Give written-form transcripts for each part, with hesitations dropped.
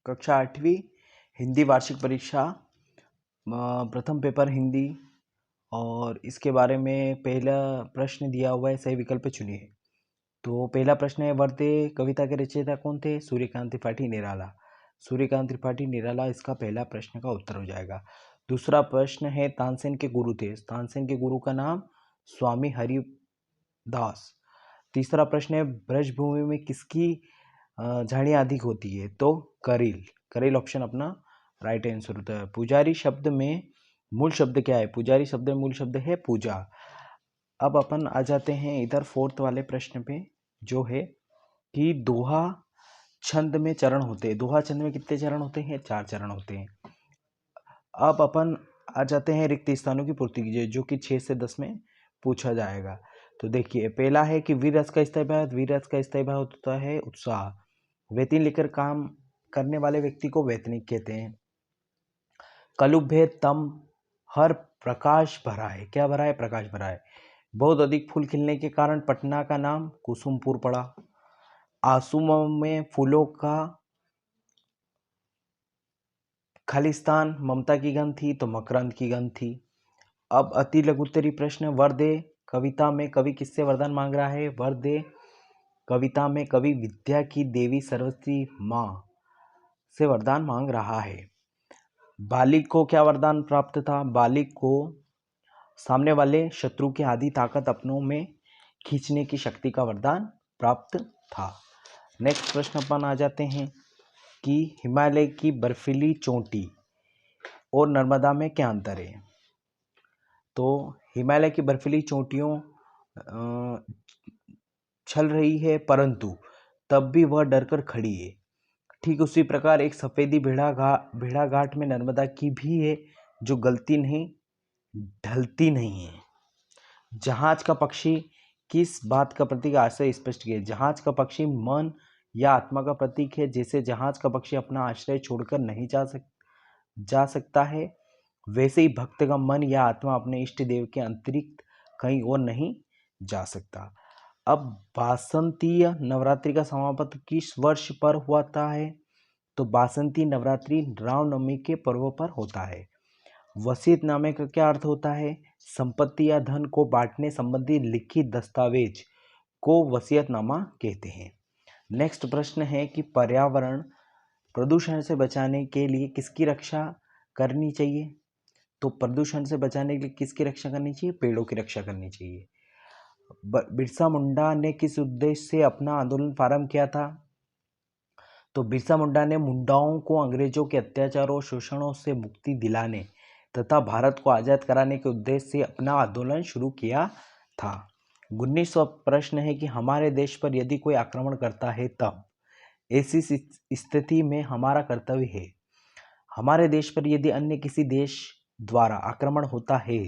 कक्षा 8वीं हिंदी वार्षिक परीक्षा प्रथम पेपर हिंदी। और इसके बारे में पहला प्रश्न दिया हुआ है, सही विकल्प चुनिए। तो पहला प्रश्न है, वर्दे कविता के रचयिता कौन थे? सूर्यकांत त्रिपाठी निराला। सूर्यकांत त्रिपाठी निराला इसका पहला प्रश्न का उत्तर हो जाएगा। दूसरा प्रश्न है, तानसेन के गुरु थे? तानसेन के गुरु का नाम स्वामी हरिदास। तीसरा प्रश्न है, ब्रजभूमि में किसकी झाड़ियाँ अधिक होती है? तो करील। करील ऑप्शन अपना राइट आंसर होता है। पुजारी शब्द में मूल शब्द क्या है? पुजारी शब्द में मूल शब्द है पूजा। अब अपन आ जाते हैं इधर फोर्थ वाले प्रश्न पे, जो है कि दोहा छंद में चरण होते हैं। दोहा छंद में कितने चरण होते हैं? 4 चरण होते हैं। अब अपन आ जाते हैं रिक्त स्थानों की पूर्ति कीजिए, जो कि 6 से 10 में पूछा जाएगा। तो देखिए, पहला है कि वीर रस का स्थायी भाव। वीर रस का स्थायी भाव होता है उत्साह। वेतन लेकर काम करने वाले व्यक्ति को वैतनिक कहते हैं। कलुभ्य तम हर प्रकाश भरा है। क्या भरा है? प्रकाश भरा है। बहुत अधिक फूल खिलने के कारण पटना का नाम कुसुमपुर पड़ा। आंसुओं में फूलों का खालिस्तान ममता की गंध थी, तो मकरंद की गंध थी। अब अति लघुत्तरी प्रश्न, वर्दे कविता में कवि किससे वरदान मांग रहा है? वर्दे कविता में कवि विद्या की देवी सरस्वती माँ से वरदान मांग रहा है। बालिक को क्या वरदान प्राप्त था? बालिक को सामने वाले शत्रु की आधी ताकत अपनों में खींचने की शक्ति का वरदान प्राप्त था। नेक्स्ट प्रश्न अपन आ जाते हैं कि हिमालय की बर्फीली चोटी और नर्मदा में क्या अंतर है? तो हिमालय की बर्फीली चोटियों छल रही है, परंतु तब भी वह डरकर खड़ी है। ठीक उसी प्रकार एक सफेदी भेड़ा घाट में नर्मदा की भी है, जो गलती नहीं ढलती नहीं है। जहाज का पक्षी किस बात का प्रतीक? आश्रय स्पष्ट किया। जहाज का पक्षी मन या आत्मा का प्रतीक है। जैसे जहाज का पक्षी अपना आश्रय छोड़कर नहीं जा सकता है, वैसे ही भक्त का मन या आत्मा अपने इष्ट देव के अतिरिक्त कहीं और नहीं जा सकता। अब बासंतीय नवरात्रि का समापन किस वर्ष पर होता है? तो बासंती नवरात्रि रामनवमी के पर्व पर होता है। वसीयतनामे का क्या अर्थ होता है? संपत्ति या धन को बांटने संबंधी लिखित दस्तावेज को वसीयतनामा कहते हैं। नेक्स्ट प्रश्न है कि पर्यावरण प्रदूषण से बचाने के लिए किसकी रक्षा करनी चाहिए? तो प्रदूषण से बचाने के लिए किसकी रक्षा करनी चाहिए? पेड़ों की रक्षा करनी चाहिए। बिरसा मुंडा ने किस उद्देश्य से अपना आंदोलन प्रारंभ किया था? तो बिरसा मुंडा ने मुंडाओं को अंग्रेजों के अत्याचारों और शोषणों से मुक्ति दिलाने तथा भारत को आजाद कराने के उद्देश्य से अपना आंदोलन शुरू किया था। 19वां प्रश्न है कि हमारे देश पर यदि कोई आक्रमण करता है तब ऐसी स्थिति में हमारा कर्तव्य है। हमारे देश पर यदि अन्य किसी देश द्वारा आक्रमण होता है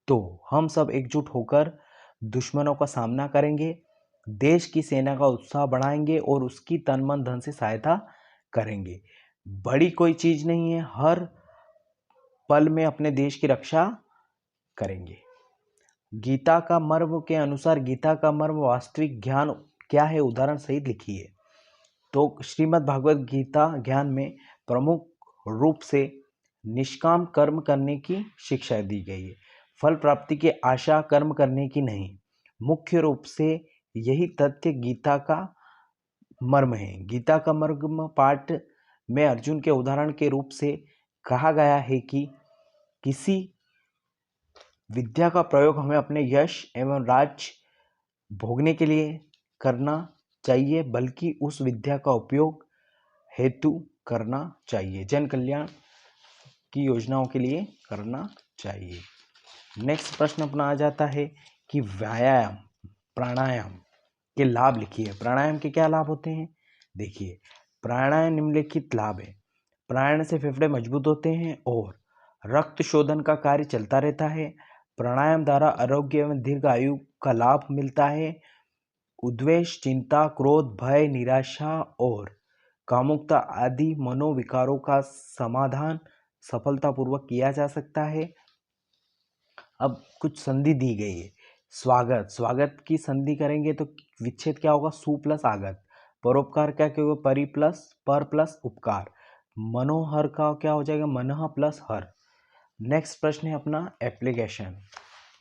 तो हम सब एकजुट होकर दुश्मनों का सामना करेंगे, देश की सेना का उत्साह बढ़ाएंगे और उसकी तन मन धन से सहायता करेंगे। बड़ी कोई चीज नहीं है, हर पल में अपने देश की रक्षा करेंगे। गीता का मर्म के अनुसार गीता का मर्म वास्तविक ज्ञान क्या है? उदाहरण सहित लिखिए। तो श्रीमद् भागवत गीता ज्ञान में प्रमुख रूप से निष्काम कर्म करने की शिक्षा दी गई है। फल प्राप्ति की आशा कर्म करने की नहीं। मुख्य रूप से यही तथ्य गीता का मर्म है। गीता का मर्म पाठ में अर्जुन के उदाहरण के रूप से कहा गया है कि किसी विद्या का प्रयोग हमें अपने यश एवं राज भोगने के लिए करना चाहिए, बल्कि उस विद्या का उपयोग हेतु करना चाहिए, जन कल्याण की योजनाओं के लिए करना चाहिए। नेक्स्ट प्रश्न अपना आ जाता है कि व्यायाम प्राणायाम के लाभ लिखिए। प्राणायाम के क्या लाभ होते हैं? देखिए, प्राणायाम निम्नलिखित लाभ है। प्राणायाम से फेफड़े मजबूत होते हैं और रक्त शोधन का कार्य चलता रहता है। प्राणायाम द्वारा आरोग्य एवं दीर्घ आयु का लाभ मिलता है। उद्वेष, चिंता, क्रोध, भय, निराशा और कामुकता आदि मनोविकारों का समाधान सफलतापूर्वक किया जा सकता है। अब कुछ संधि दी गई है। स्वागत की संधि करेंगे तो विच्छेद क्या होगा? सु प्लस आगत। परोपकार क्या होगा? परि प्लस पर प्लस उपकार। मनोहर का क्या हो जाएगा, मनः प्लस हर। नेक्स्ट प्रश्न है अपना एप्लीकेशन।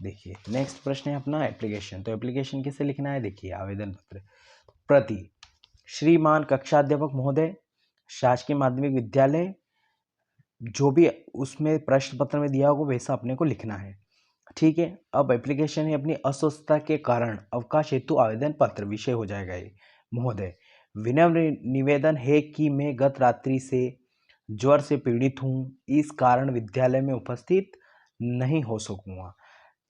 देखिए नेक्स्ट प्रश्न है अपना एप्लीकेशन। तो एप्लीकेशन कैसे लिखना है, देखिए आवेदन पत्र प्रति श्रीमान कक्षाध्यापक महोदय, शासकीय माध्यमिक विद्यालय, जो भी उसमें प्रश्न पत्र में दिया होगा वैसा अपने को लिखना है। ठीक है, अब एप्लीकेशन है अपनी अस्वस्थता के कारण अवकाश हेतु आवेदन पत्र, विषय हो जाएगा ये महोदय। विनम्र निवेदन है कि मैं गत रात्रि से ज्वर से पीड़ित हूँ, इस कारण विद्यालय में उपस्थित नहीं हो सकूँगा।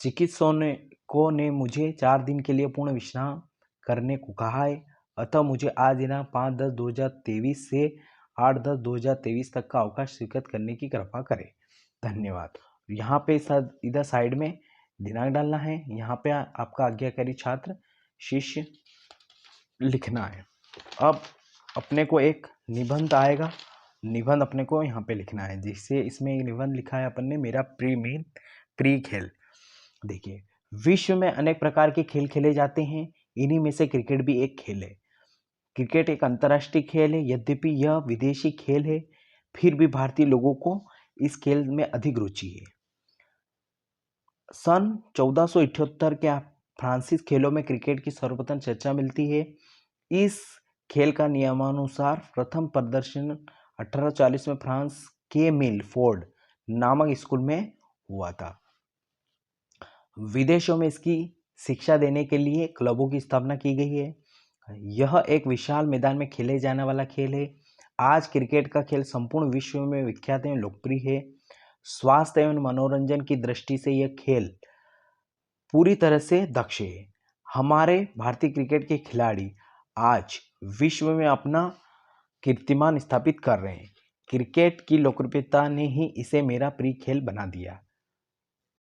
चिकित्सकों ने मुझे 4 दिन के लिए पूर्ण विश्राम करने को कहा है, अतः मुझे आज दिनांक 5/10/2023 से 8/10/2023 तक का अवकाश स्वीकृत करने की कृपा करें, धन्यवाद। यहाँ पे इधर साइड में दिनांक डालना है, यहाँ पे आपका आज्ञाकारी छात्र शिष्य लिखना है। अब अपने को एक निबंध आएगा, निबंध अपने को यहाँ पे लिखना है, जिससे इसमें एक निबंध लिखा है अपन ने, मेरा प्रिय खेल। देखिए विश्व में अनेक प्रकार के खेल खेले जाते हैं, इन्हीं में से क्रिकेट भी एक खेल है। क्रिकेट एक अंतर्राष्ट्रीय खेल है, यद्यपि यह विदेशी खेल है, फिर भी भारतीय लोगों को इस खेल में अधिक रुचि है। सन 1478 के फ्रांसीसी खेलों में क्रिकेट की सर्वप्रथम चर्चा मिलती है। इस खेल का नियमानुसार प्रथम प्रदर्शन 1840 में फ्रांस के मिलफोर्ड नामक स्कूल में हुआ था। विदेशों में इसकी शिक्षा देने के लिए क्लबों की स्थापना की गई है। यह एक विशाल मैदान में खेले जाने वाला खेल है। आज क्रिकेट का खेल संपूर्ण विश्व में विख्यात एवं लोकप्रिय है। स्वास्थ्य एवं मनोरंजन की दृष्टि से यह खेल पूरी तरह से दक्ष है। हमारे भारतीय क्रिकेट के खिलाड़ी आज विश्व में अपना कीर्तिमान स्थापित कर रहे हैं। क्रिकेट की लोकप्रियता ने ही इसे मेरा प्रिय खेल बना दिया।